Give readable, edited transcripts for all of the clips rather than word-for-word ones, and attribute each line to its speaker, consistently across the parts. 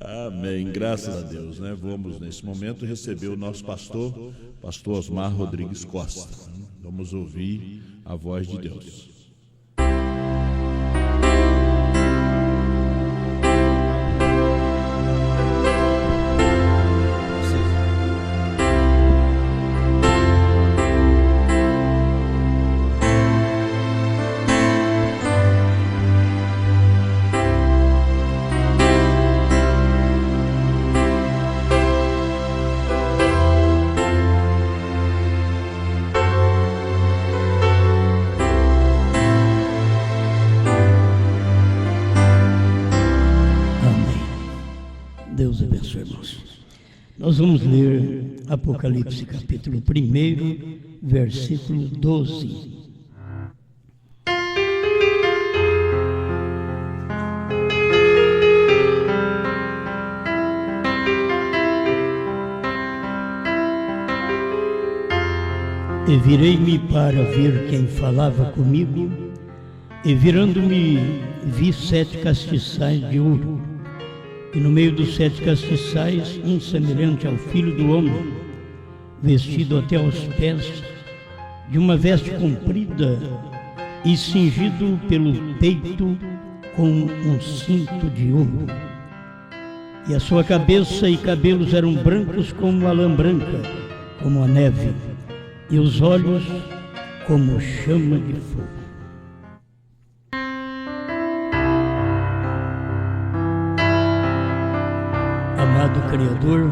Speaker 1: Amém, graças a Deus, né? Vamos nesse momento receber o nosso pastor Osmar Rodrigues Costa. Vamos ouvir a voz de Deus.
Speaker 2: Nós vamos ler Apocalipse capítulo 1, versículo 12. E virei-me para ver quem falava comigo, e virando-me vi 7 castiçais de ouro, e no meio dos 7 castiçais, um semelhante ao Filho do Homem, vestido até aos pés, de uma veste comprida e cingido pelo peito com um cinto de ouro. E a sua cabeça e cabelos eram brancos como a lã branca, como a neve, e os olhos como chama de fogo. Amado Criador,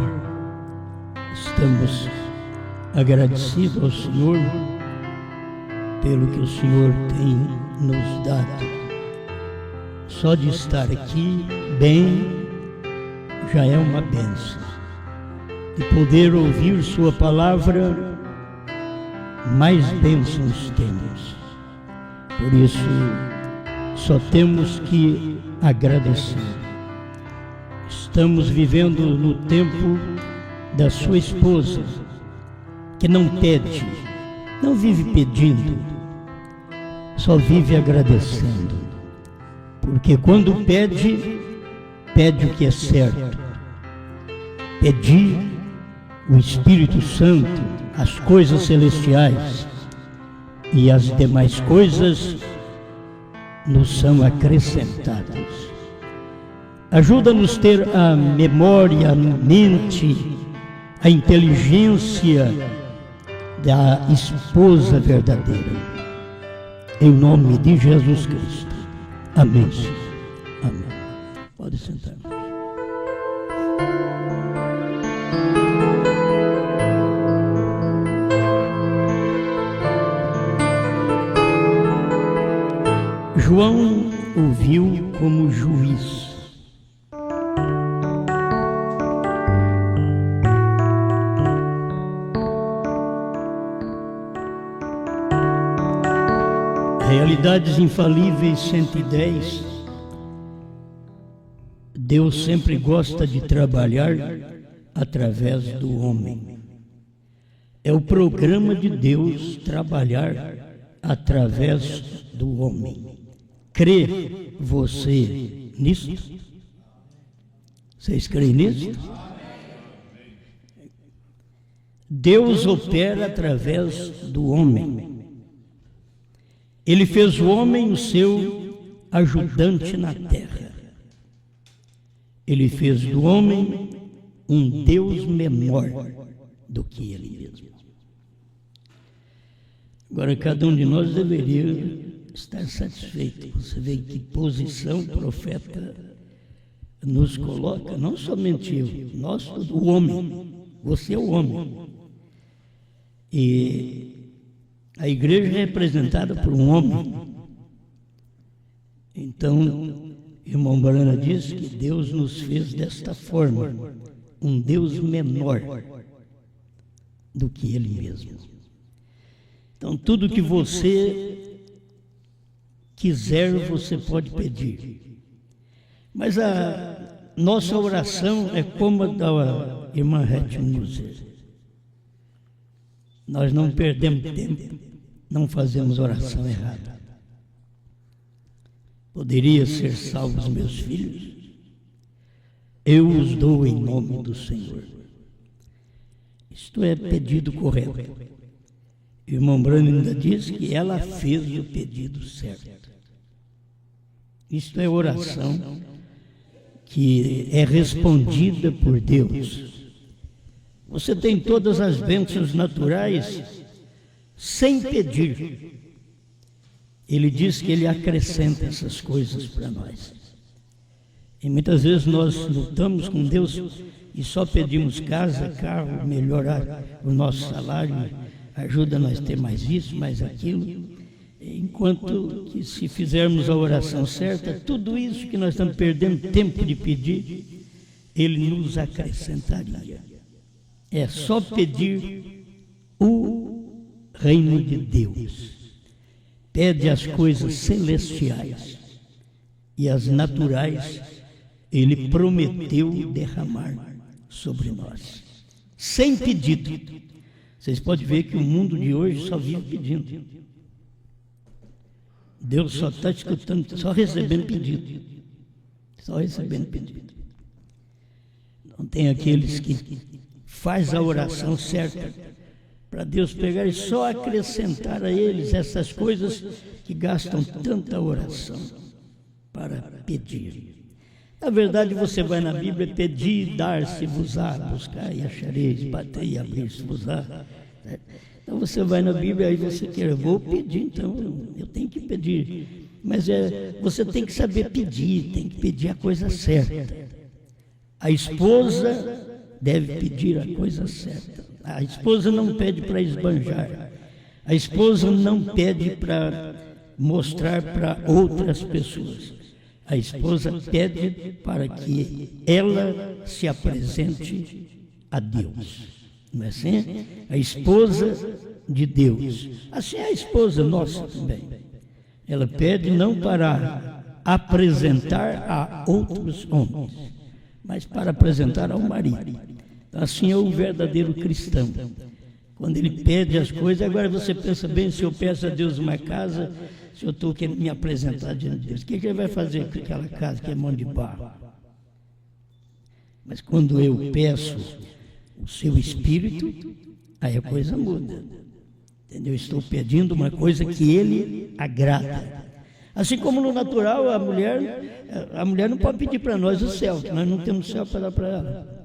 Speaker 2: estamos agradecidos ao Senhor pelo que o Senhor tem nos dado. Só de estar aqui bem já é uma bênção. De poder ouvir Sua palavra, mais bênçãos temos. Por isso, só temos que agradecer. Estamos vivendo no tempo da sua esposa, que não pede, não vive pedindo, só vive agradecendo. Porque quando pede, pede o que é certo. Pedir o Espírito Santo, as coisas celestiais, e as demais coisas nos são acrescentadas. Ajuda-nos a ter a memória, a mente, a inteligência da esposa verdadeira. Em nome de Jesus Cristo. Amém. Amém. Pode sentar. João o viu como juiz. Realidades infalíveis 110. Deus sempre gosta de trabalhar através do homem. É o programa de Deus trabalhar através do homem. Crê você nisto? Vocês creem nisto? Deus opera através do homem. Ele fez o homem o seu ajudante na terra. Ele fez do homem um Deus menor do que ele mesmo. Agora, cada um de nós deveria estar satisfeito. Você vê em que posição o profeta nos coloca, não somente eu, nós, o homem. Você é o homem. E a igreja é representada por um homem. Então, irmão Barana diz que Deus nos fez desta forma, um Deus menor do que Ele mesmo. Então, tudo que você quiser, você pode pedir. Mas a nossa oração é como a da irmã Hetmuser. Nós não perdemos tempo, não fazemos oração errada. Poderia ser salvos meus filhos? eu os dou em nome do Senhor. Isto é pedido correto. E o irmão Branham ainda diz que ela fez o pedido certo. Isto é oração que é respondida por Deus. Você tem todas as bênçãos naturais sem pedir. Ele diz que Ele acrescenta essas coisas para nós. E muitas vezes nós lutamos com Deus e só pedimos casa, carro, melhorar o nosso salário, ajuda nós a ter mais isso, mais aquilo. Enquanto que se fizermos a oração certa, tudo isso que nós estamos perdendo tempo de pedir, Ele nos acrescentaria. É só pedir o reino de Deus. Pede as coisas celestiais e as naturais Ele prometeu derramar sobre nós, sem pedido. Vocês podem ver que o mundo de hoje só vive pedindo. Deus só está escutando, só recebendo pedido. Só recebendo pedido. Não tem aqueles que faz a oração certa para Deus pegar e só acrescentar a eles essas coisas que gastam tanta oração para pedir. Na verdade, você vai na Bíblia pedir, dar-se-vos-á, buscar e achareis, bater e abrir-se-vos-á. Então você vai na Bíblia e você quer, vou pedir, então eu tenho que pedir. Mas você tem que saber pedir, tem que pedir a coisa certa. A esposa deve pedir a coisa certa. A esposa não pede para esbanjar. A esposa não pede para mostrar para outras pessoas. A esposa pede para que ela se apresente a Deus. Não é assim? A esposa de Deus. Assim é a esposa nossa também. Ela pede não para apresentar a outros homens, mas para apresentar ao marido. Assim é o verdadeiro cristão. Quando ele pede as coisas, agora você pensa bem, se eu peço a Deus uma casa, se eu estou querendo me apresentar diante de Deus, o que ele vai fazer com aquela casa que é mão de barro? Mas quando eu peço o seu espírito, aí a coisa muda. Entendeu? Estou pedindo uma coisa que ele agrada. Assim como no natural, a mulher não pode pedir para nós o céu, que nós não temos céu para dar para ela.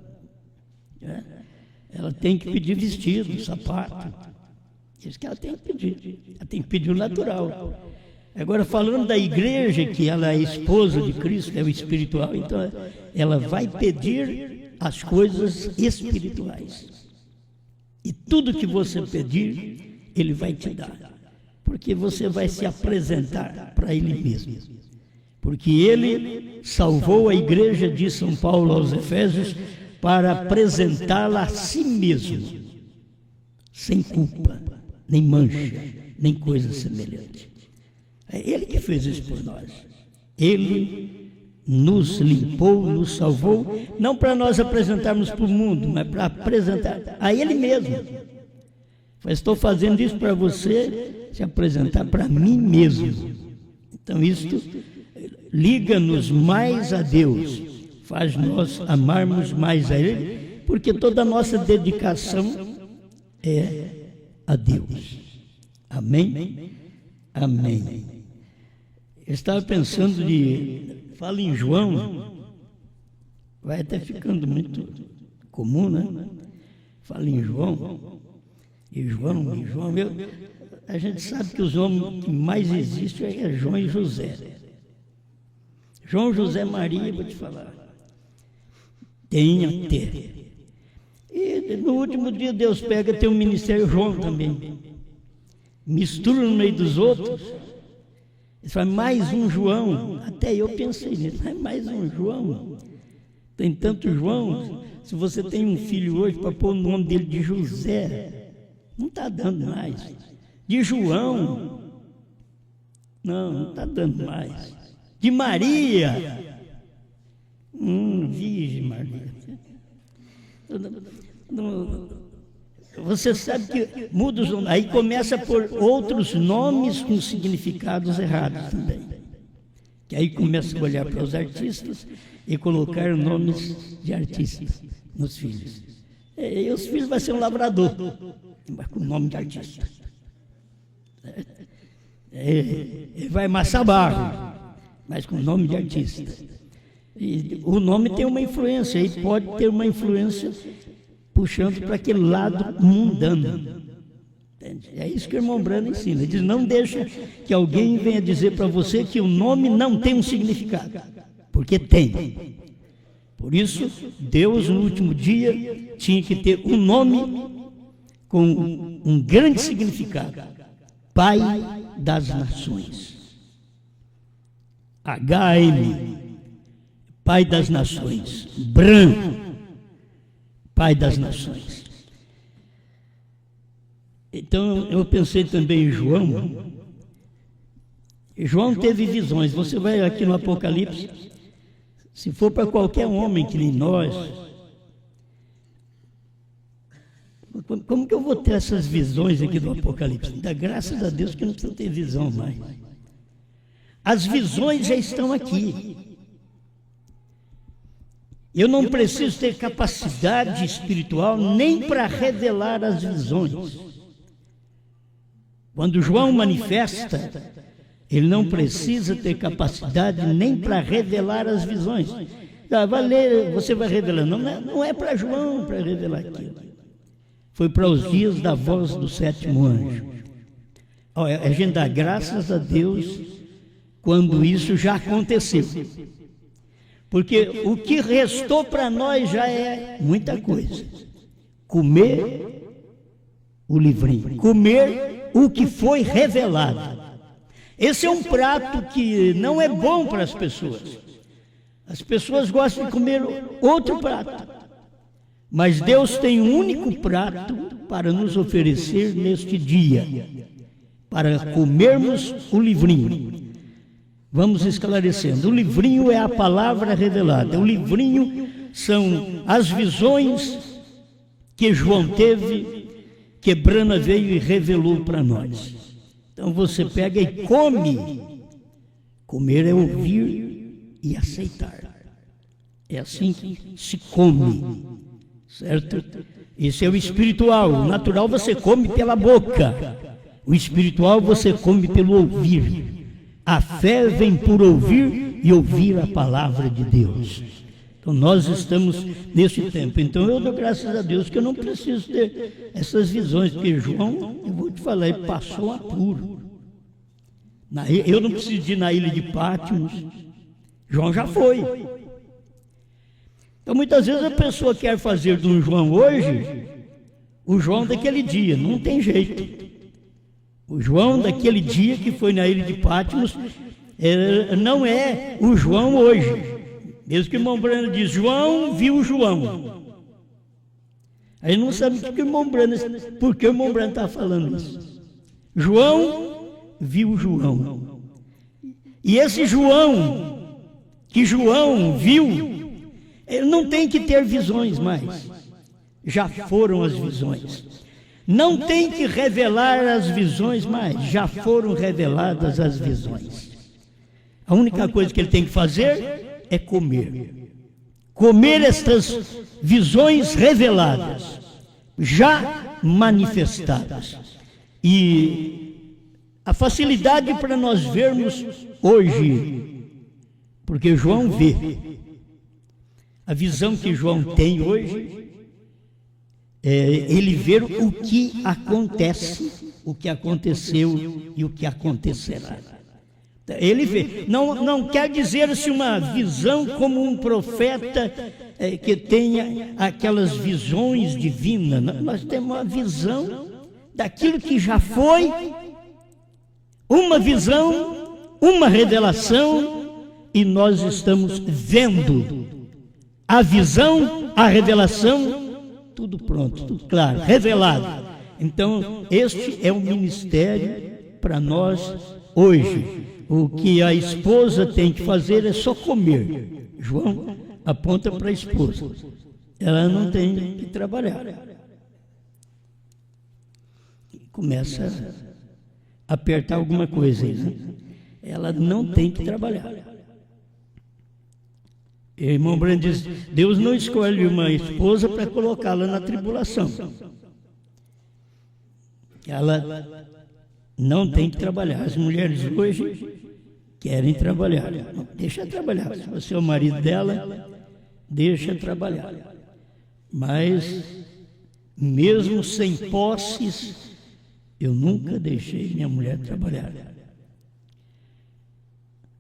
Speaker 2: Ela tem que pedir vestido, sapato. Isso que ela tem que pedir. Ela tem que pedir o natural. Agora, falando da igreja, que ela é esposa de Cristo, é o espiritual, então ela vai pedir as coisas espirituais. E tudo que você pedir, Ele vai te dar. Porque você vai se apresentar para Ele mesmo. Porque Ele salvou a igreja de São Paulo aos Efésios para apresentá-la a si mesmo, sem culpa, nem mancha, nem coisa semelhante. É Ele que fez isso por nós. Ele nos limpou, nos salvou, não para nós apresentarmos para o mundo, mas para apresentar a Ele mesmo. Mas estou fazendo isso para você se apresentar para mim mesmo. Então isto liga-nos mais a Deus, faz nós amarmos mais a Ele, porque toda a nossa dedicação é a Deus. Amém? Amém. Eu estava pensando fala em João, vai até ficando muito comum, né? Fala em João, a gente sabe que os nomes que mais existem é João e José. João, José, Maria, vou te falar. Tem até. E no último dia Deus tem um ministério João também. Mistura no meio dos outros. Ele fala, mais um João. Até eu pensei nisso, mais um João. Tem tanto João. Se você tem um filho hoje para pôr o nome dele de José, não está dando mais. De João, não está dando mais. De Maria, Virgem Maria. Você sabe que muda os nomes, aí começa por outros nomes com significados errados também. Que aí começa a olhar para os artistas e colocar nomes de artistas nos filhos. E os filhos vão ser um lavrador, mas com nome de artista. Ele vai amassar barro, mas com nome de artista. E o nome tem uma influência, e pode ter uma influência puxando para aquele lado mundano. Entende? É isso que o irmão Brando ensina. Ele diz: não deixa que alguém venha dizer para você que o nome não tem um significado, porque tem. Por isso, Deus no último dia tinha que ter um nome com um grande significado: Pai das Nações. HM, Pai das Nações. Bran, Pai das Nações. Então eu pensei também em João. João teve visões. Você vai aqui no Apocalipse, se for para qualquer homem que nem nós, como que eu vou ter essas visões aqui do Apocalipse? Dá graças a Deus que eu não preciso ter visão mais. As visões já estão aqui. Eu não preciso ter capacidade espiritual nem para revelar as visões. Quando João manifesta, ele não precisa ter capacidade nem para revelar as visões. Vai ler, você vai revelar. Não é para João para revelar aquilo. Foi para os dias da voz do sétimo anjo. A gente dá graças a Deus quando isso já aconteceu. Porque o que restou para nós já é muita coisa. Comer o livrinho. Comer o que foi revelado. Esse é um prato que não é bom para as pessoas. As pessoas gostam de comer outro prato. Mas Deus tem um único prato para nos oferecer neste dia, para comermos o livrinho. Vamos esclarecendo. O livrinho é a palavra revelada. O livrinho são as visões que João teve, que Brana veio e revelou para nós. Então você pega e come. Comer é ouvir e aceitar. É assim que se come. Certo? Esse é o espiritual. O natural você come pela boca. O espiritual você come pelo ouvir. A fé vem por ouvir e ouvir a palavra de Deus. Então nós estamos nesse tempo. Então eu dou graças a Deus que eu não preciso ter essas visões, porque João, eu vou te falar, ele passou apuro. Eu não preciso ir na ilha de Patmos. João já foi. Então muitas vezes a pessoa quer fazer de um João hoje o João daquele dia. Não tem jeito. O João daquele dia que foi na ilha de Patmos não é o João hoje. Mesmo que o irmão Brando diz: João viu João. Aí não sabe por que o irmão Brando está falando isso. João viu João. E esse João, que João viu, ele não tem que ter visões mais. Já foram as visões. Não tem que revelar as visões mais. Já foram reveladas as visões. A única coisa que ele tem que fazer é comer. Comer estas visões reveladas, já manifestadas. E a facilidade para nós vermos hoje, porque João vê. A visão que João tem hoje é ele ver o que acontece, o que aconteceu e o que acontecerá. Ele vê. Não quer dizer-se uma visão como um profeta que tenha aquelas visões divinas. Nós temos uma visão daquilo que já foi, uma visão, uma revelação, e nós estamos vendo a visão, a revelação, tudo pronto, tudo claro, revelado. Então, este é o ministério para nós hoje. O que a esposa tem que fazer é só comer. João aponta para a esposa. Ela não tem que trabalhar. Começa a apertar alguma coisa aí, né? Ela não tem que trabalhar. Irmão Brando diz, Deus não escolhe uma esposa para colocá-la na tribulação. Ela não tem que trabalhar. As mulheres hoje querem trabalhar. Deixa trabalhar. Se você é o marido dela, deixa trabalhar. Mas, mesmo sem posses, eu nunca deixei minha mulher trabalhar.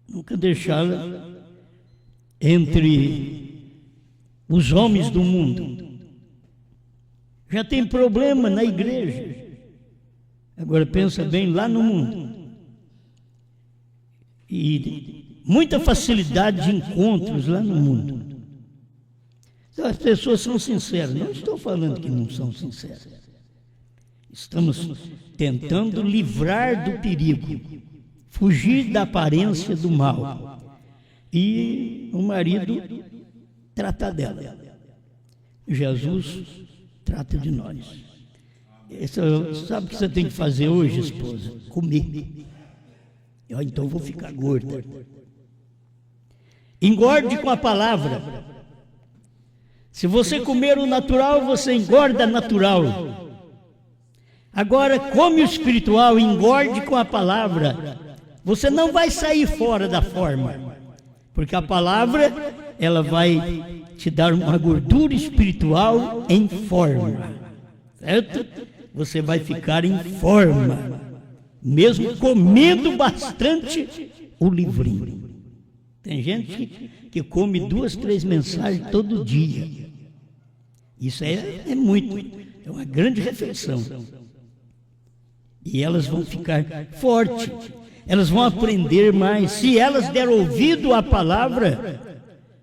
Speaker 2: Nunca deixá-la entre os homens do mundo. Já tem problema na igreja. Agora pensa bem lá no mundo. E muita facilidade de encontros lá no mundo. As pessoas são sinceras. Não estou falando que não são sinceras. Estamos tentando livrar do perigo, fugir da aparência do mal. E o marido trata dela. Jesus trata de nós. Sabe o que você tem que fazer hoje, esposa? Comer. Então eu vou ficar gorda. Engorde com a palavra. Se você comer o natural, você engorda natural. Agora, come o espiritual, engorde com a palavra. Você não vai sair fora da forma. Porque a palavra, ela vai te dar uma gordura espiritual em forma. Certo? Você vai ficar em forma. Mesmo comendo bastante o livrinho. Tem gente que come 2, 3 mensagens todo dia. Isso é muito. É uma grande refeição. E elas vão ficar fortes. Elas vão aprender mais. Se elas der ouvido à palavra,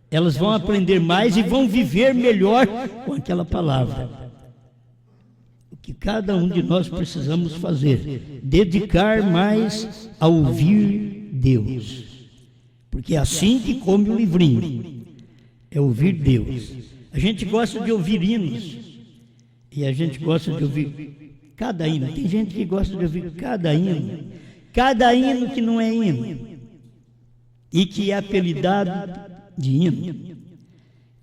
Speaker 2: elas vão aprender mais e vão viver melhor com aquela palavra. O que cada um de nós precisamos fazer? Dedicar mais a ouvir Deus. Porque é assim que come o livrinho. É ouvir Deus. A gente gosta de ouvir hinos. E a gente gosta de ouvir cada hino. Tem gente que gosta de ouvir cada hino. Cada hino que não é hino. E que é apelidado de hino.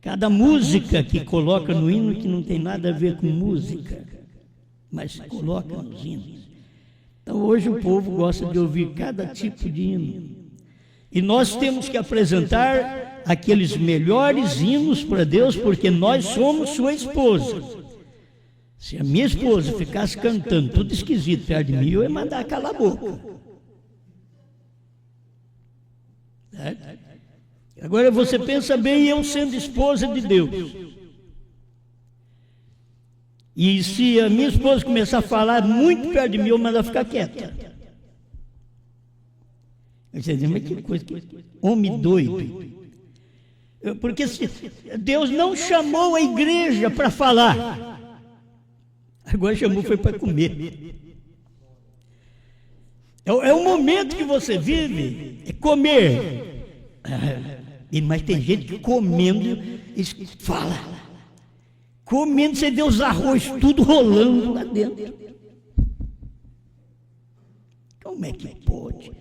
Speaker 2: Cada música que coloca no hino que não tem nada a ver com música. Mas coloca nos hinos. Então hoje o povo gosta de ouvir cada tipo de hino. E nós temos que apresentar aqueles melhores hinos para Deus, porque nós somos sua esposa. Se a minha esposa ficasse cantando tudo esquisito perto de mim, eu ia mandar calar a boca. Certo? Agora você pensa bem, eu sendo esposa de Deus. E se a minha esposa começar a falar muito perto de mim, eu mando ela ficar quieta. Você diz, mas que coisa, homem doido. Porque Deus não chamou a igreja para falar. Agora chamou foi para comer. É o momento que você vive, é comer. Mas tem gente que comendo, fala. Comendo, você vê os arroz tudo rolando lá dentro. Como é que pode?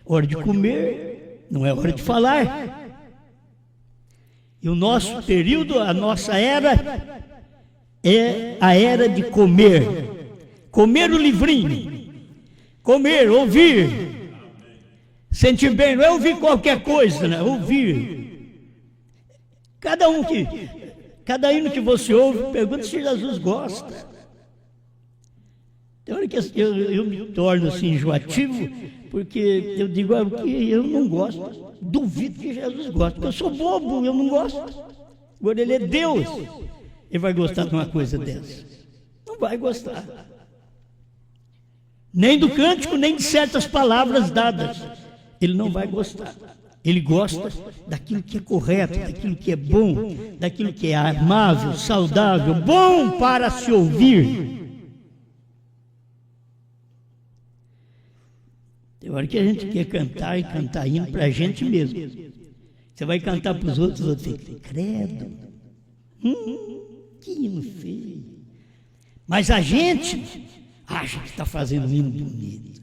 Speaker 2: Hora de comer, não é hora de falar. E o nosso período, a nossa era, é a era de comer. Comer o livrinho. Comer, ouvir. Sentir bem, não é ouvir qualquer coisa, né? Ouvir. Cada hino que você ouve, pergunta se Jesus gosta. Tem hora que eu me torno assim enjoativo, porque eu digo que eu não gosto. Duvido que Jesus goste, porque eu sou bobo, eu não gosto. Agora ele é Deus. Ele vai gostar de uma coisa dessa? Não vai gostar. Nem do cântico, nem de certas palavras dadas. Ele não vai gostar. Ele gosta daquilo que é correto, daquilo que é bom, daquilo que é amável, saudável, bom para se ouvir. Tem hora que a gente quer cantar e cantar hino para a gente mesmo. Você vai cantar para os outros ficam, credo, que hino feio. Mas a gente acha que está fazendo um hino bonito.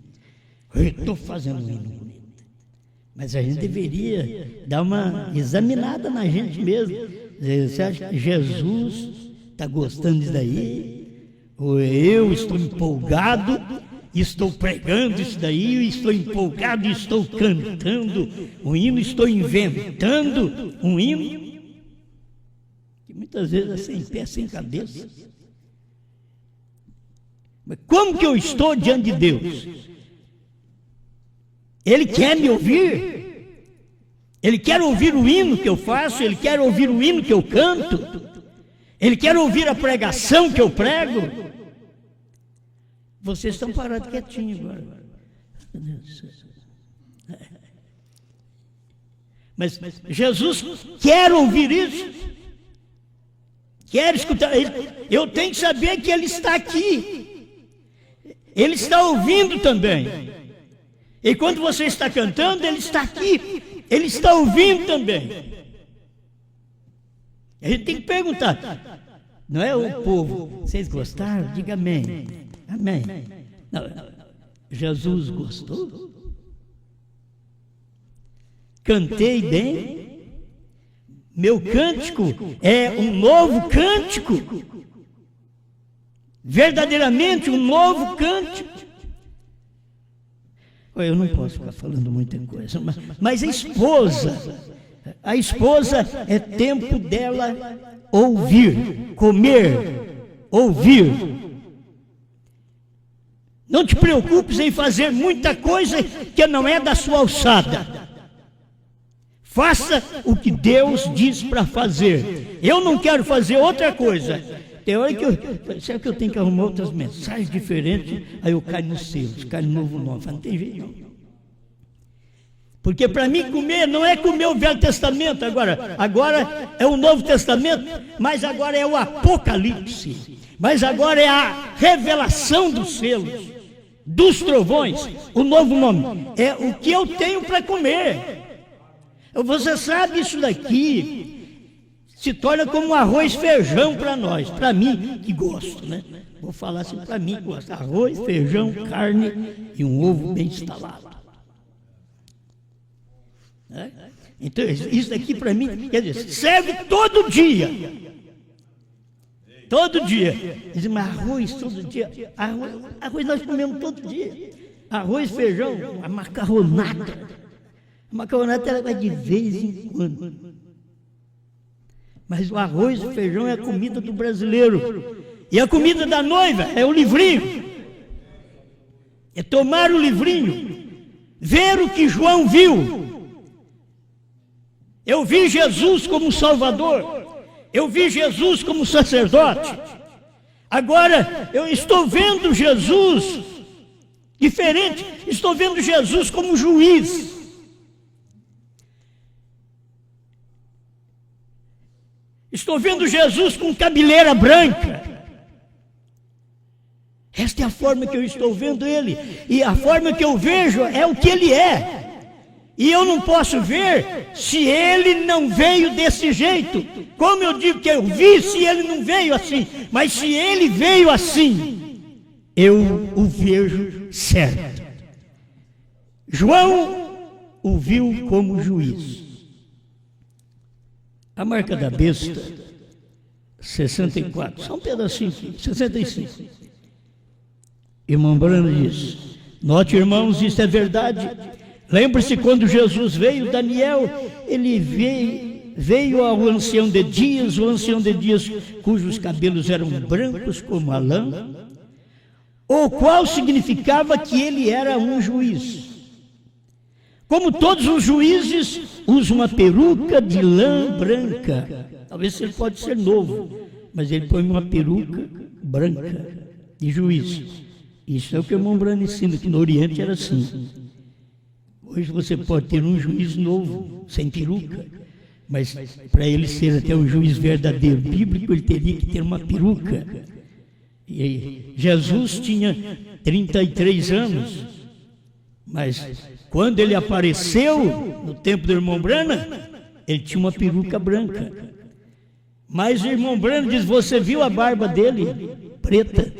Speaker 2: Eu estou fazendo um hino bonito. Mas a gente deveria dar uma examinada na gente mesmo. Você acha que Jesus está gostando disso daí? Ou eu estou empolgado, estou pregando isso daí, estou empolgado, estou cantando um hino, estou inventando um hino, que muitas vezes é sem pé, sem cabeça. Mas como que eu estou diante de Deus? Ele quer me ouvir? Ele quer ouvir o hino que eu faço? Ele quer ouvir o hino que eu canto? Ele quer ouvir a pregação que eu prego? Vocês estão parados quietinhos agora. Mas Jesus quer ouvir isso. Quer escutar. Eu tenho que saber que Ele está aqui. Ele está ouvindo também. E quando você está cantando, Ele está aqui. Ele está ouvindo também. A gente tem que perguntar. Não é o povo. Vocês gostaram? Diga amém. Amém. Não, Jesus gostou? Cantei bem? Meu cântico é um novo cântico. Verdadeiramente um novo cântico. Eu não posso ficar falando muita coisa, mas a esposa é tempo dela ouvir, comer, ouvir. Não te preocupes em fazer muita coisa que não é da sua alçada. Faça o que Deus diz para fazer. Eu não quero fazer outra coisa. Tem hora que será que eu tenho que arrumar outras mensagens diferentes? Aí eu caio nos selos, caio no Novo Nome. Não tem jeito não. Porque para mim comer não é comer o Velho Testamento agora é o Novo Testamento, mas agora é o Apocalipse, mas agora é a revelação dos selos, dos trovões. O novo nome é o que eu tenho para comer. Você sabe, isso daqui se torna como um arroz e feijão para nós, para mim que gosto, né? Vou falar assim, para mim que gosto: arroz, feijão, carne e um ovo bem instalado. Então isso daqui para mim, quer dizer, serve todo dia. Todo dia. Diz, mas arroz todo dia. Arroz nós comemos todo dia. Arroz, feijão, a macarronada. A macarronada ela vai de vez em quando. Mas o arroz e o feijão é a comida do brasileiro. E a comida da noiva é o livrinho. É tomar o livrinho. Ver o que João viu. Eu vi Jesus como Salvador. Eu vi Jesus como sacerdote. Agora eu estou vendo Jesus diferente. Estou vendo Jesus como juiz. Estou vendo Jesus com cabeleira branca. Esta é a forma que eu estou vendo Ele. E a forma que eu vejo é o que Ele é. E eu não posso ver se Ele não veio desse jeito. Como eu digo que eu vi se Ele não veio assim. Mas se Ele veio assim, eu o vejo certo. João o viu como juiz. A marca da besta, 64. Só um pedacinho aqui, 65. Irmão Brano diz: note, irmãos, isso é verdade. Lembre-se, quando Jesus veio, Daniel, ele veio ao ancião de Dias, o ancião de Dias cujos cabelos eram brancos como a lã, o qual significava que ele era um juiz. Como todos os juízes, usa uma peruca de lã branca. Talvez ele pode ser novo, mas ele põe uma peruca branca de juiz. Isso é o que o irmão Brano ensina, que no Oriente era assim. Hoje você pode ter um juiz novo, sem peruca, mas para ele ser até um juiz verdadeiro bíblico, ele teria que ter uma peruca. E Jesus tinha 33 anos, mas quando ele apareceu no tempo do irmão Brana, ele tinha uma peruca branca. Mas o irmão Brana diz: você viu a barba dele? Preta.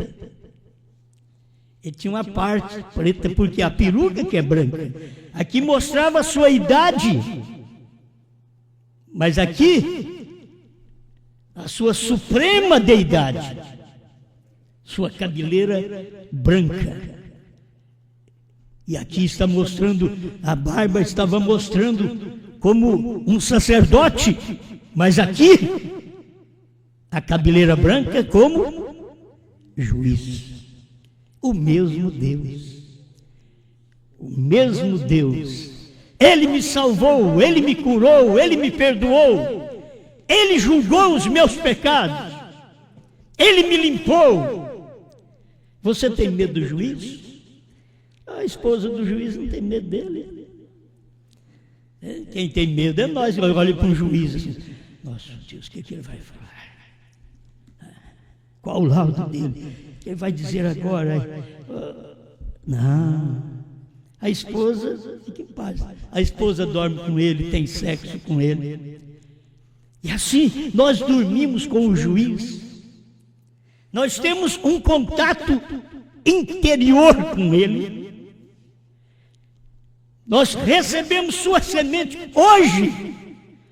Speaker 2: Ele tinha uma parte preta, porque a peruca que é branca, aqui mostrava a sua idade, mas aqui, a sua suprema deidade, sua cabeleira branca. E aqui está mostrando, a barba estava mostrando como um sacerdote, mas aqui, a cabeleira branca como juiz. O mesmo Deus, o mesmo Deus, Ele me salvou, Ele me curou, Ele me perdoou, Ele julgou os meus pecados, Ele me limpou. Você tem medo do juiz? A esposa do juiz não tem medo dele. Quem tem medo é nós. Olha para um juiz assim, nossa Deus, o que ele vai falar? Qual o laudo dele? O que ele vai dizer agora? Não. A esposa fica em paz. A esposa dorme com ele, tem sexo com ele. E assim nós dormimos com o juiz. Nós temos um contato interior com ele. Nós recebemos sua semente hoje,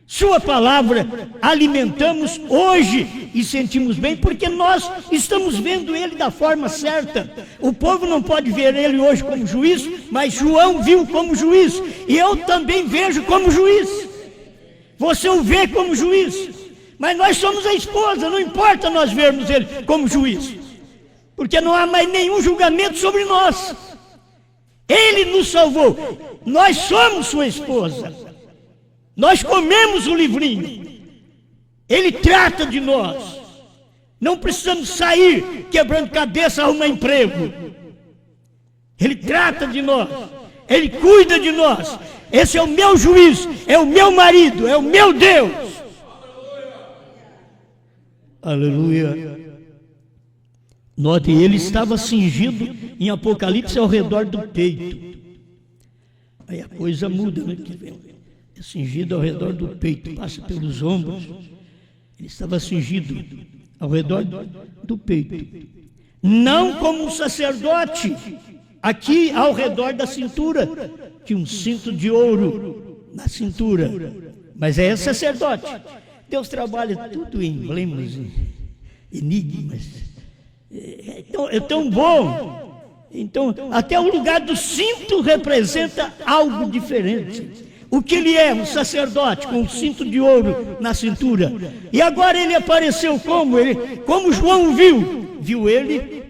Speaker 2: sua palavra, alimentamos hoje e sentimos bem, porque nós estamos vendo ele da forma certa. O povo não pode ver ele hoje como juiz, mas João viu como juiz, e eu também vejo como juiz. Você o vê como juiz, mas nós somos a esposa, não importa nós vermos ele como juiz, porque não há mais nenhum julgamento sobre nós. Ele nos salvou, nós somos sua esposa, nós comemos o livrinho, ele trata de nós, não precisamos sair quebrando cabeça, arrumar emprego, ele trata de nós, ele cuida de nós. Esse é o meu juiz, é o meu marido, é o meu Deus. Aleluia. Note, ele estava cingido em Apocalipse ao redor do peito. Aí a coisa muda, né? É cingido ao redor do peito, passa pelos ombros. Ele estava cingido ao redor do peito. Não como um sacerdote, aqui ao redor da cintura, tinha um cinto de ouro na cintura. Mas é sacerdote. Deus trabalha tudo em emblemas, enigmas. É tão bom. Então, até o lugar do cinto representa algo diferente. O que ele é? Um sacerdote com um cinto de ouro na cintura. E agora ele apareceu como? Como João viu ele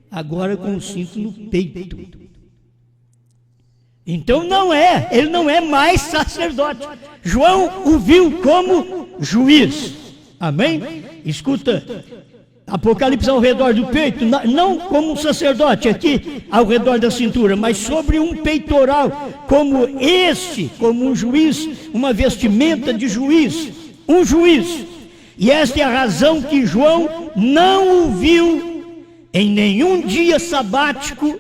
Speaker 2: agora com o cinto no peito. Então ele não é mais sacerdote. João o viu como juiz. Amém? Escuta. Apocalipse ao redor do peito, não como um sacerdote aqui ao redor da cintura, mas sobre um peitoral, como um juiz, uma vestimenta de juiz, um juiz. E esta é a razão que João não o viu em nenhum dia sabático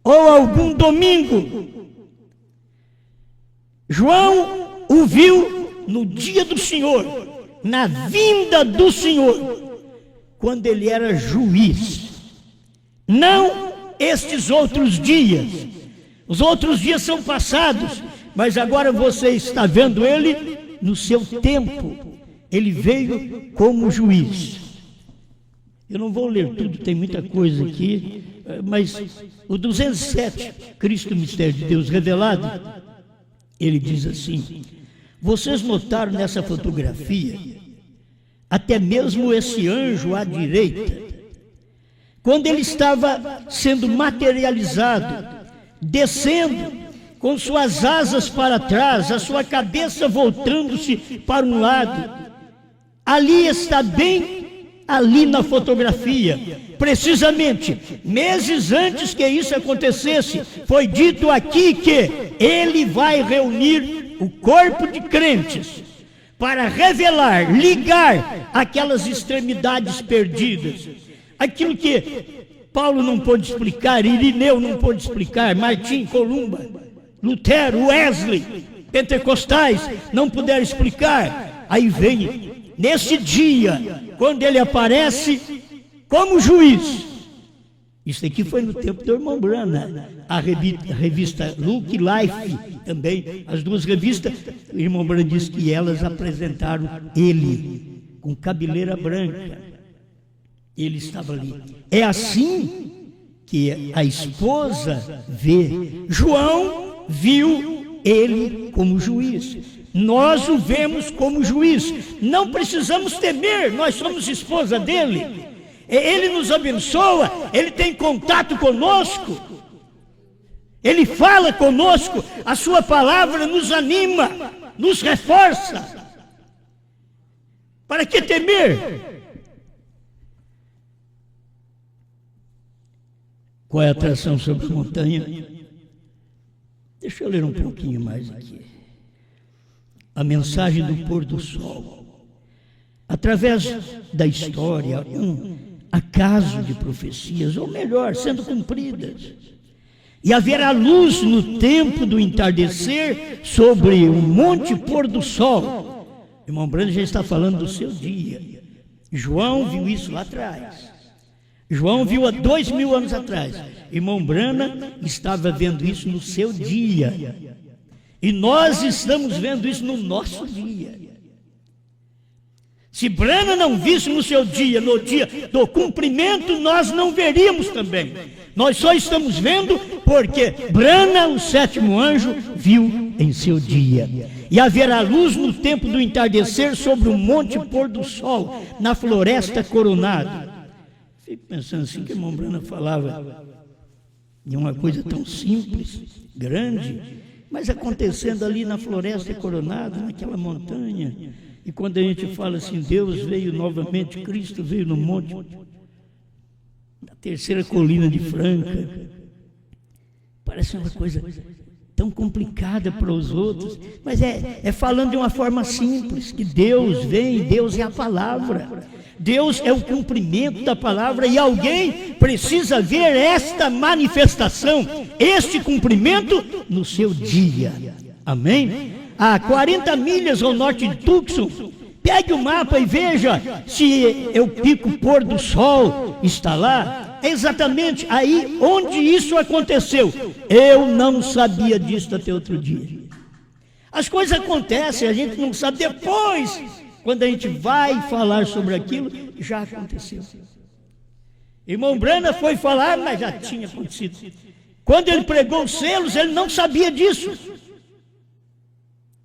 Speaker 2: ou algum domingo. João o viu no dia do Senhor, na vinda do Senhor, quando ele era juiz, não estes outros dias. Os outros dias são passados, mas agora você está vendo ele no seu tempo. Ele veio como juiz. Eu não vou ler tudo, tem muita coisa aqui, mas o 207, Cristo, Mistério de Deus Revelado, ele diz assim: vocês notaram nessa fotografia até mesmo esse anjo à direita, quando ele estava sendo materializado, descendo com suas asas para trás, a sua cabeça voltando-se para um lado, ali está bem ali na fotografia, precisamente meses antes que isso acontecesse, foi dito aqui que ele vai reunir o corpo de crentes para revelar, ligar aquelas extremidades perdidas, aquilo que Paulo não pôde explicar, Irineu não pôde explicar, Martim, Columba, Lutero, Wesley, pentecostais não puderam explicar. Aí vem, nesse dia, quando ele aparece como juiz, Isso aqui foi no tempo do irmão Brana. A revista Look Life também, as duas revistas, o irmão Brana disse que elas apresentaram ele com cabeleira branca. Ele estava ali. É assim que a esposa vê. João viu ele como juiz. Nós o vemos como juiz. Não precisamos temer, nós somos esposa dele. Ele nos abençoa, Ele tem contato conosco, Ele fala conosco, a sua palavra nos anima, nos reforça. Para que temer? Qual é a atração sobre a montanha? Deixa eu ler um pouquinho mais aqui. A mensagem do pôr do sol. Através da história, acaso de profecias, ou melhor, sendo cumpridas. E haverá luz no tempo do entardecer sobre o monte pôr do sol. Irmão Brana já está falando do seu dia. João viu isso lá atrás. João viu há 2000 anos atrás. Irmão Brana estava vendo isso no seu dia. E nós estamos vendo isso no nosso dia. Se Brana não visse no seu dia, no dia do cumprimento, nós não veríamos também. Nós só estamos vendo porque Brana, o sétimo anjo, viu em seu dia. E haverá luz no tempo do entardecer sobre o monte pôr do sol, na floresta coronada. Fico pensando assim, que o irmão Brana falava de uma coisa tão simples, grande, mas acontecendo ali na floresta coronada, naquela montanha. E quando a gente fala assim, Deus veio novamente, Cristo veio no monte, na terceira colina de Franca, parece uma coisa tão complicada para os outros, mas é falando de uma forma simples, que Deus vem, Deus é a palavra, Deus é o cumprimento da palavra, e alguém precisa ver esta manifestação, este cumprimento no seu dia, amém? A 40 milhas ao norte de Tucson, pegue o mapa e veja se o pico pôr do sol está lá. É exatamente aí onde isso aconteceu. Eu não sabia disso até outro dia. As coisas acontecem, a gente não sabe depois. Quando a gente vai falar sobre aquilo, já aconteceu. Irmão Brana foi falar, mas já tinha acontecido. Quando ele pregou os selos, ele não sabia disso.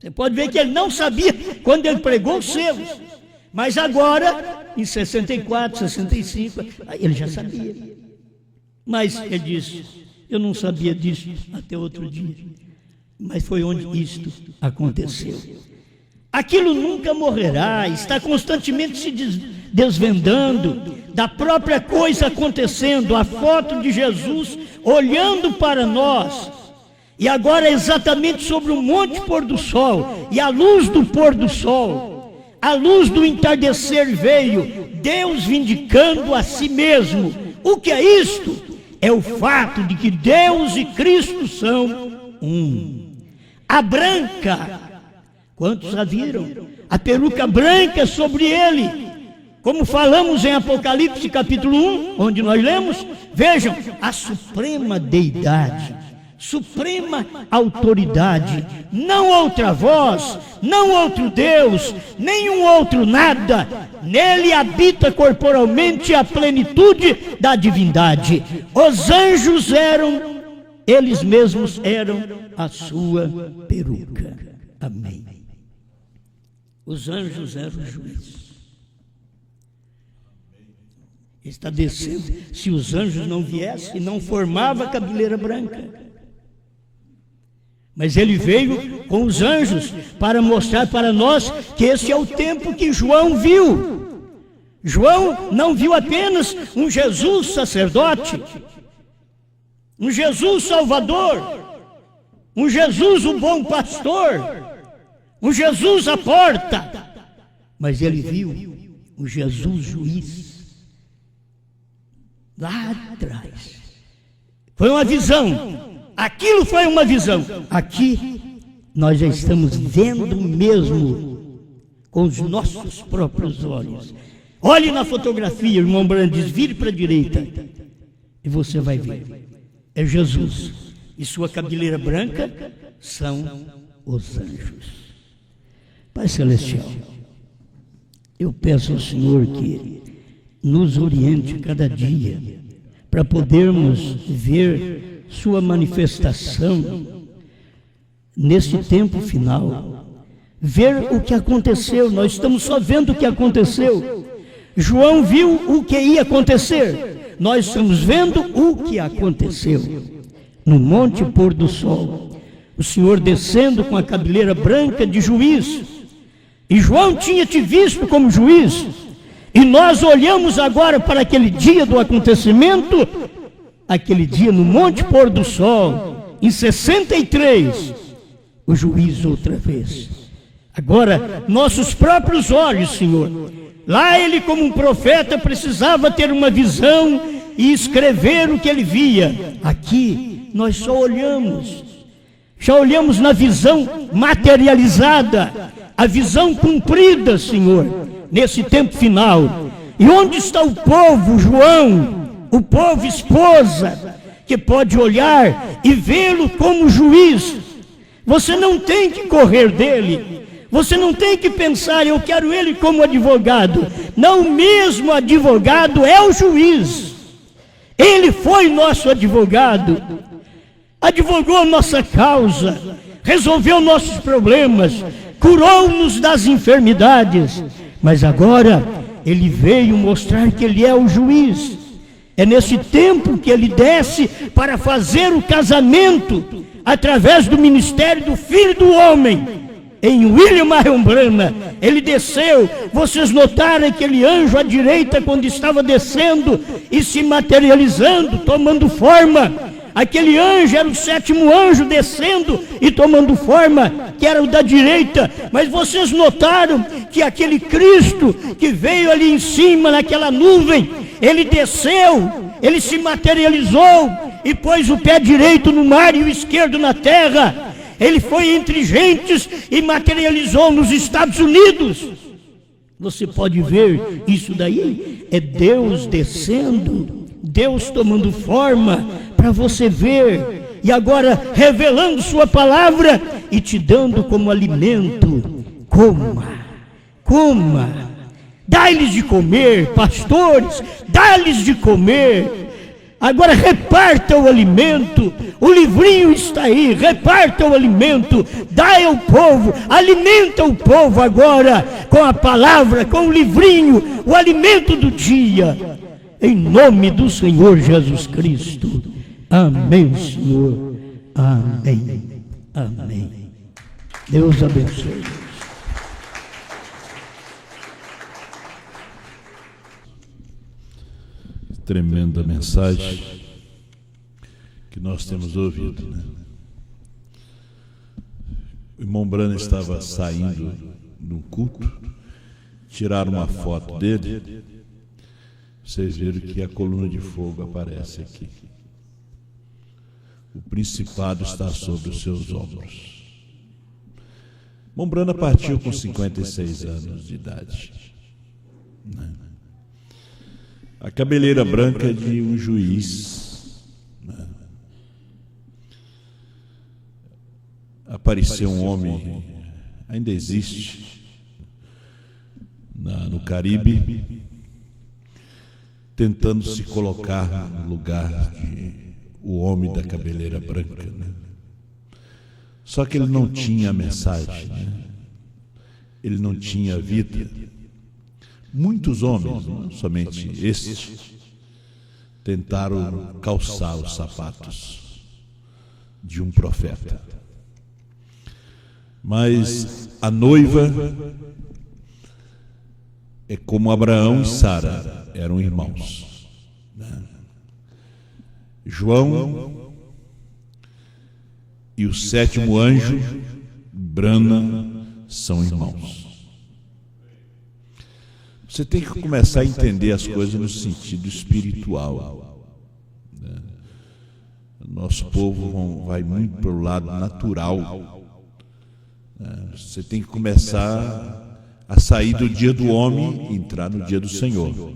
Speaker 2: Você pode ver que ele não sabia quando ele pregou os selos. Mas agora, em 64, 65, ele já sabia. Mas ele disse, eu não sabia disso até outro dia. Mas foi onde isto aconteceu. Aquilo nunca morrerá, está constantemente se desvendando, da própria coisa acontecendo, a foto de Jesus olhando para nós. E agora é exatamente sobre o monte pôr do sol, e a luz do pôr do sol, a luz do entardecer veio, Deus vindicando a si mesmo. O que é isto? É o fato de que Deus e Cristo são um. A branca, quantos a viram? A peruca branca sobre ele, como falamos em Apocalipse capítulo 1, onde nós lemos, vejam, a suprema deidade, suprema autoridade, não outra voz, não outro Deus, nenhum outro nada, nele habita corporalmente a plenitude da divindade. Os anjos eram, eles mesmos eram a sua peruca. Amém. Os anjos eram os juízes. Está descendo, se os anjos não viessem, não formava a cabeleira branca. Mas ele veio com os anjos para mostrar para nós que esse é o tempo que João viu. João não viu apenas um Jesus sacerdote, um Jesus salvador, um Jesus o bom pastor, um Jesus à porta, mas ele viu um Jesus juiz lá atrás. Foi uma visão. Aquilo foi uma visão. Aqui nós já estamos vendo mesmo com os nossos próprios olhos. Olhe na fotografia, irmão Brana diz, vire para a direita. e você vai ver. É Jesus. E sua cabeleira branca são os anjos. Pai Celestial, eu peço ao Senhor que nos oriente cada dia para podermos ver sua manifestação nesse tempo final, ver o que aconteceu. Nós estamos só vendo o que aconteceu. João viu o que ia acontecer, nós estamos vendo o que aconteceu. No monte pôr do sol, o Senhor descendo com a cabeleira branca de juiz, e João tinha te visto como juiz, e nós olhamos agora para aquele dia do acontecimento, aquele dia no monte pôr do sol, em 63, o juiz outra vez. Agora, nossos próprios olhos, Senhor, lá ele como um profeta precisava ter uma visão e escrever o que ele via. Aqui nós só olhamos, na visão materializada, a visão cumprida, Senhor, nesse tempo final. E onde está o povo, João, o povo esposa, que pode olhar e vê-lo como juiz? Você não tem que correr dele, você não tem que pensar, eu quero ele como advogado. Não, o mesmo advogado é o juiz. Ele foi nosso advogado, advogou nossa causa, resolveu nossos problemas, curou-nos das enfermidades. Mas agora ele veio mostrar que ele é o juiz. É nesse tempo que ele desce para fazer o casamento através do ministério do Filho do Homem. Em William Marion Branham, ele desceu. Vocês notaram aquele anjo à direita quando estava descendo e se materializando, tomando forma? Aquele anjo era o 7º anjo descendo e tomando forma, que era o da direita. Mas vocês notaram que aquele Cristo que veio ali em cima, naquela nuvem, ele desceu, ele se materializou e pôs o pé direito no mar e o esquerdo na terra. Ele foi entre gentes e materializou nos Estados Unidos. Você pode ver isso daí? É Deus descendo, Deus tomando forma para você ver. E agora revelando sua palavra e te dando como alimento. Coma. Dá-lhes de comer, pastores, dá-lhes de comer. Agora reparta o alimento, o livrinho está aí, reparta o alimento, dá ao povo, alimenta o povo agora com a palavra, com o livrinho, o alimento do dia, em nome do Senhor Jesus Cristo. Amém, Senhor. Amém. Amém. Deus abençoe.
Speaker 1: Tremenda mensagem que nós temos ouvido, né? O irmão Branham estava saindo de um culto, tiraram uma foto dele, vocês viram que a coluna de fogo aparece aqui. O principado está sobre os seus ombros. O irmão Branham partiu com 56 anos de idade, né? A cabeleira branca de um juiz, né? Apareceu um homem, ainda existe, no Caribe, tentando se colocar no lugar de o homem da cabeleira branca, né? Só que ele não tinha a mensagem, né? Ele não tinha a vida. Muitos homens, não somente estes, tentaram calçar os sapatos de um profeta. Mas a noiva é como Abraão e Sara eram irmãos, né? João e o 7º anjo, Branham, são irmãos. Você tem que começar a entender as coisas no sentido espiritual, né? Nosso povo vai muito para o lado natural, né? Você tem que começar a sair do dia do homem e entrar no dia do Senhor,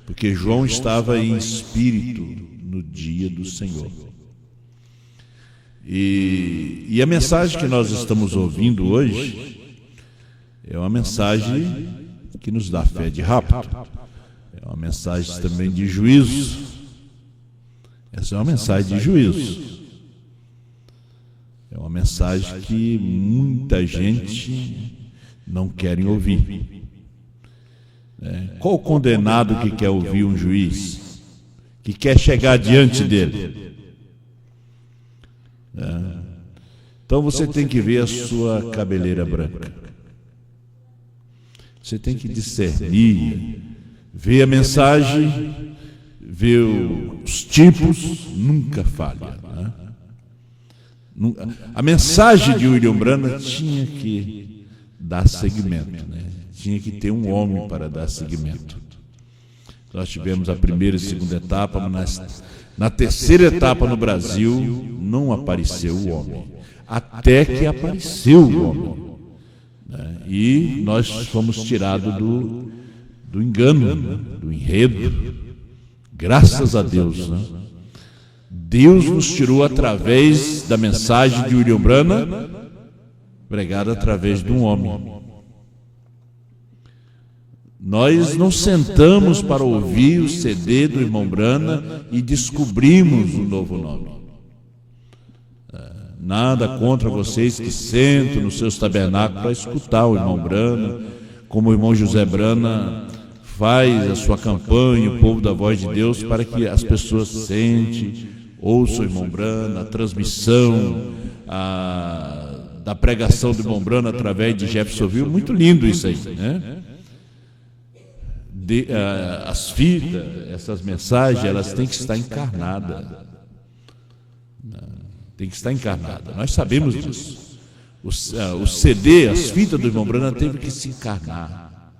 Speaker 1: porque João estava em espírito no dia do Senhor. E a mensagem que nós estamos ouvindo hoje é uma mensagem que nos dá fé de rapto. É uma mensagem também de juízo. Essa é uma mensagem de juízo. É uma mensagem que muita gente não quer ouvir. Qual o condenado que quer ouvir um juiz? Que quer chegar diante dele? Então você tem que ver a sua cabeleira branca. Você tem que discernir, ver a mensagem, ver os tipos, nunca falha. A mensagem de William Branham tinha que dar seguimento, tinha que ter um homem para dar seguimento. Nós tivemos a primeira e segunda etapa, mas na terceira etapa no Brasil não apareceu o homem, até que apareceu o homem. E nós fomos tirados do engano, do enredo, graças a Deus. Deus nos tirou através da mensagem de William Branham, pregada através de um homem. Nós não sentamos para ouvir o CD do irmão Branham e descobrimos um novo nome. Nada contra vocês que sentam nos seus tabernáculos para escutar o irmão Branham, como o irmão José Branham faz a sua campanha, o povo da Voz de Deus, para que as pessoas sentem, ouçam o irmão Branham, a transmissão da pregação do irmão Branham através de Jeffersonville. Muito lindo isso aí, as fitas, essas mensagens, elas têm que estar encarnadas. Tem que estar encarnada. Nós sabemos disso. O CD, as fitas do irmão Branham teve que se encarnar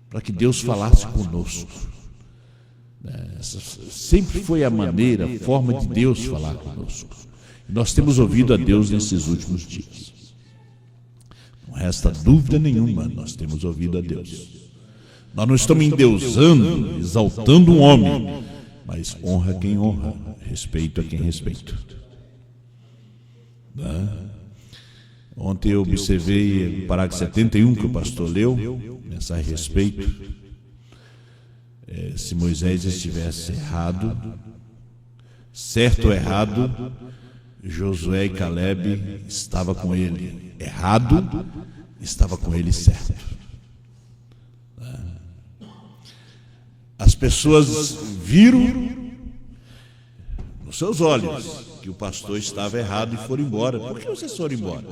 Speaker 1: para que Deus falasse conosco. Essa sempre foi a maneira, a forma de Deus falar conosco. E nós temos ouvido a Deus nesses últimos dias. Não resta dúvida nenhuma, nós temos ouvido a Deus. Nós não estamos endeusando, exaltando um homem, mas honra quem honra, respeito a quem respeita. Ontem eu observei o parágrafo 71 que o pastor leu, mensagem a respeito. Se Moisés estivesse errado, certo ou errado, Josué e Caleb estavam com ele errado, estava com ele certo. As pessoas viram nos seus olhos que o pastor estava errado e foram embora. Por que vocês foram embora?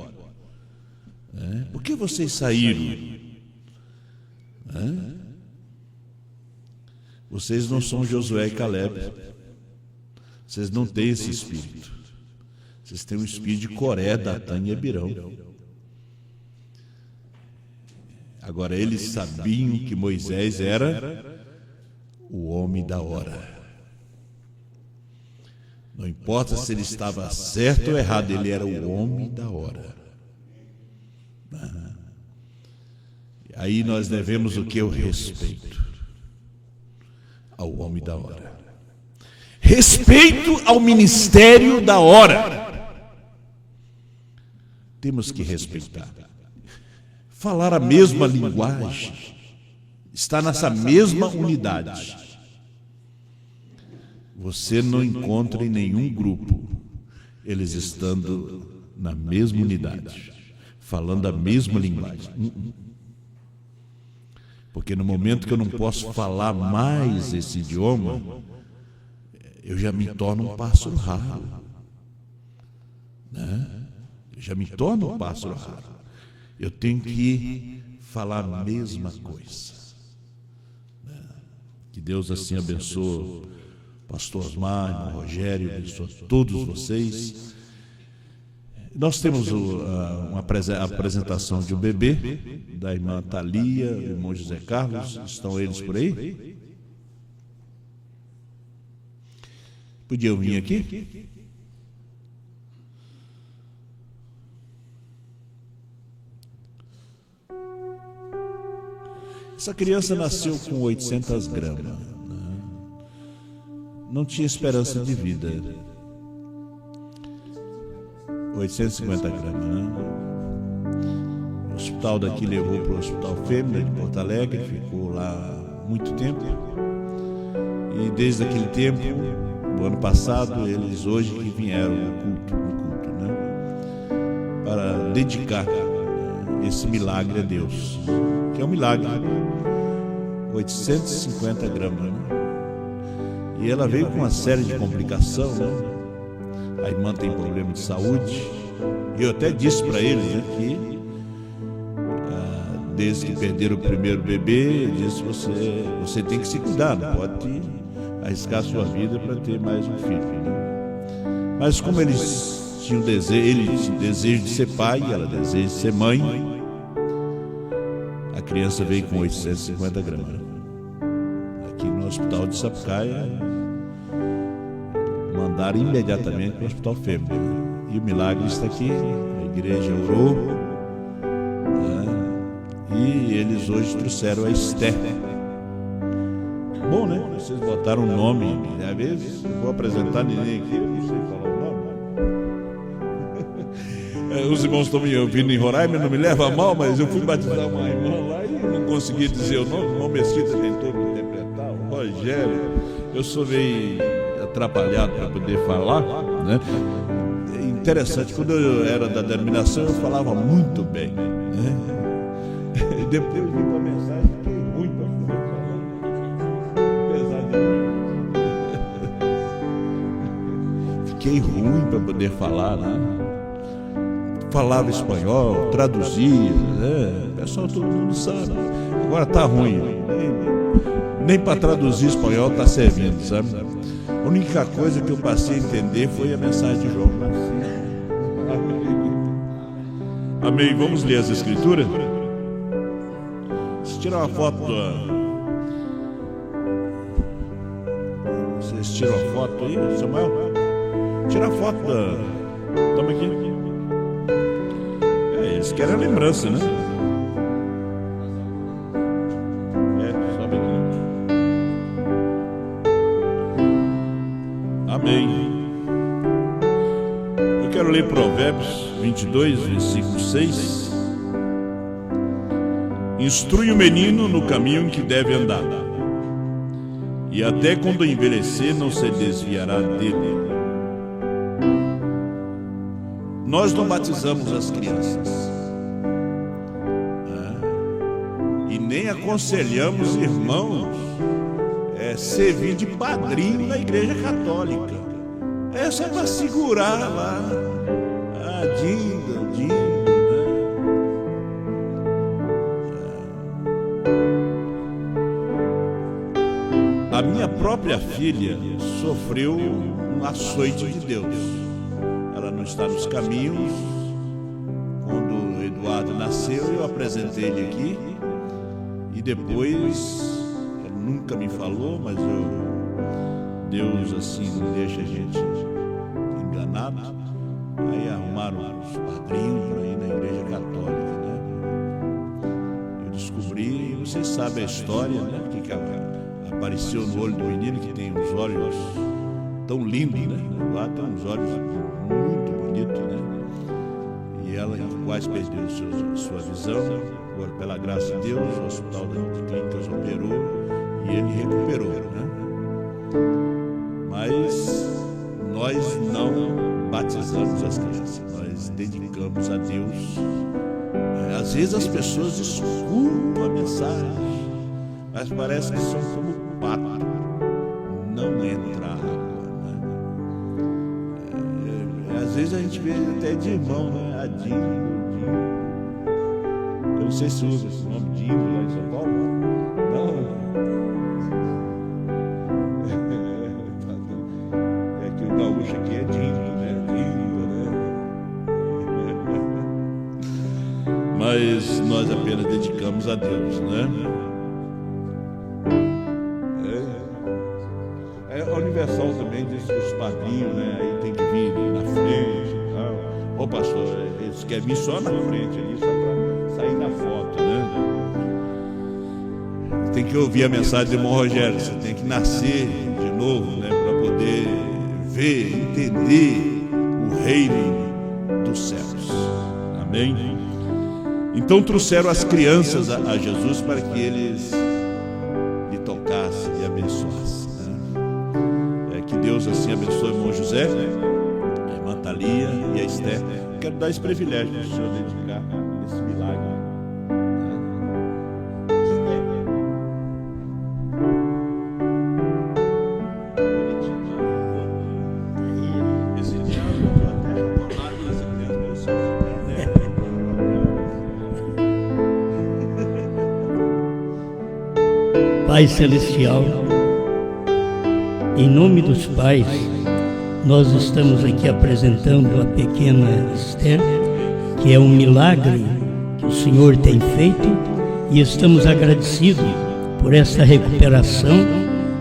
Speaker 1: Por que vocês saíram? Vocês não são Josué e Caleb. Vocês não têm esse espírito. Vocês têm um espírito de Coré, Datã e Abirão. Agora, eles sabiam que Moisés era o homem da hora. Não importa se ele estava certo ou errado, ele era o homem da hora. Aí nós devemos o que? O respeito ao homem da hora. Respeito ao ministério da hora. Temos que respeitar. Falar a mesma linguagem. Estar nessa mesma unidade. Você não encontra em nenhum grupo eles estando na mesma unidade, falando a mesma linguagem. Porque no momento que eu não posso falar mais esse idioma, eu já me torno um pássaro raro. Eu já me torno um pássaro raro. Eu tenho que falar a mesma coisa. Que Deus assim abençoe pastor Osmar, Rogério, abençoe todos vocês. Nós temos a apresentação de um bebê, da irmã Thalia, do irmão José Carlos. Estão eles por aí? Podiam vir aqui? Essa criança nasceu com 800 gramas. não tinha esperança de vida. 850 gramas, né? O hospital daqui levou para o Hospital Fêmea de Porto Alegre, ficou lá muito tempo. E desde aquele tempo, no ano passado, eles hoje que vieram no culto, né? Para dedicar esse milagre a Deus, que é um milagre. 850 gramas, né? E ela veio com uma série de complicações, né? A irmã tem problema de saúde. Eu até disse para eles, né, que desde que perderam o primeiro bebê, eu disse: você tem que se cuidar, não pode arriscar a sua vida para ter mais um filho, né? Mas como eles tinham desejo, ele tinha desejo de ser pai e ela deseja de ser mãe, a criança veio com 850 gramas. Aqui no Hospital de Sapucaia, mandaram imediatamente para o Hospital Fêmea. E o milagre está aqui, a igreja orou, né? E eles hoje trouxeram a Esther. Bom, né? Vocês botaram um nome, às vezes eu vou apresentar ninguém aqui, eu não sei falar o nome. Os irmãos estão me ouvindo em Roraima, não me leva a mal, mas eu fui batizar uma irmã lá e não consegui dizer o nome. O irmão Mesquita tentou me interpretar, o Rogério. Eu sou meio atrapalhado para poder falar, né? Interessante, quando eu era da denominação eu falava muito bem, né? E depois vi uma mensagem, fiquei ruim para poder falar. Pesadelo. Fiquei ruim para poder falar, né? Falava espanhol, traduzia, né? O pessoal, todo mundo sabe. Agora tá ruim, nem para traduzir espanhol tá servindo, sabe? A única coisa que eu passei a entender foi a mensagem de João. Amém. Vamos ler as escrituras? Se tirar uma foto Vocês tiram a foto aí, Samuel? Tira a foto Toma aqui. Eles querem a lembrança, né? Sobe aqui. Amém. Eu quero ler Provérbios 22, versículo 6. Instrui o menino no caminho em que deve andar, e até quando envelhecer não se desviará dele. Nós não batizamos as crianças, né? E nem aconselhamos irmãos servir de padrinho na igreja católica. É só para segurar lá a Dinda, A minha própria filha sofreu um açoite de Deus. Ela não está nos caminhos. Quando o Eduardo nasceu, eu apresentei ele aqui. E depois, ele nunca me falou, mas Deus assim não deixa a gente enganado. Aí arrumaram os padrinhos para ir na igreja católica, né? Eu descobri, vocês sabem a história, né? Que apareceu no olho do menino, que tem os olhos tão lindos, né? Lá tem uns olhos muito bonitos, né? E ela quase perdeu sua visão. Agora, pela graça de Deus, o Hospital das Clínicas operou e ele recuperou, né? Mas nós não batizamos as crianças, nós dedicamos a Deus. Às vezes as pessoas escutam a mensagem, mas parece que são como pato, não entra água, né? Às vezes a gente vê até de irmão, né? A Dinho. Eu não sei se usa esse nome Dinho lá em São Paulo. Não. É que o gaúcho aqui é Dinho, né? Mas nós apenas dedicamos a Deus, né? A Universal também diz que os padrinhos, né? Aí tem que vir na frente. Ô pastor, eles querem vir só na frente ali, só para sair na foto, né? Tem que ouvir a mensagem do irmão Rogério, você tem que nascer de novo, né? Para poder ver, entender o reino dos céus. Amém? Então trouxeram as crianças a Jesus para que eles lhe tocassem e abençoassem, né? Que Deus assim abençoe o irmão José, a irmã Thalia e a Esther. Quero dar esse privilégio para o senhor dedicar esse milagre.
Speaker 2: Pai Celestial, em nome dos pais, nós estamos aqui apresentando a pequena Esther, que é um milagre que o Senhor tem feito, e estamos agradecidos por essa recuperação,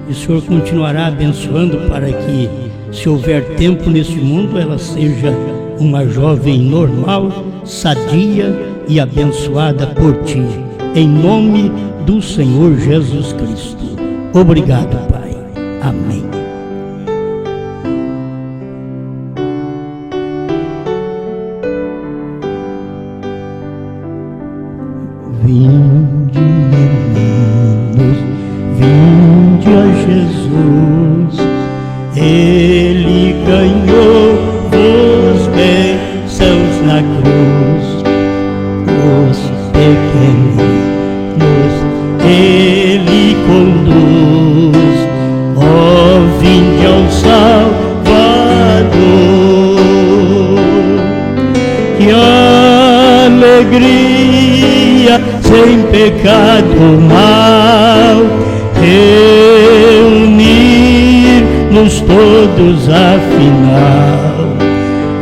Speaker 2: e o Senhor continuará abençoando para que, se houver tempo neste mundo, ela seja uma jovem normal, sadia e abençoada por Ti, em nome do Senhor Jesus Cristo. Obrigado, Pai. Amém. Vinde, meninos, vinde a Jesus. Ele ganhou os bênçãos na cruz. Os pequeninos Ele conduz, ó, vinde ao Salvador. Que alegria, sem pecado mal, reunir-nos todos afinal,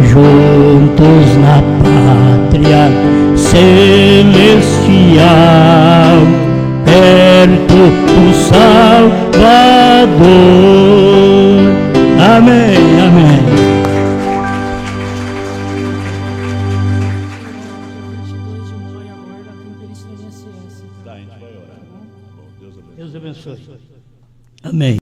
Speaker 2: juntos na pátria celestial, perto do Salvador. Amém, amém. Deus abençoe. Amém.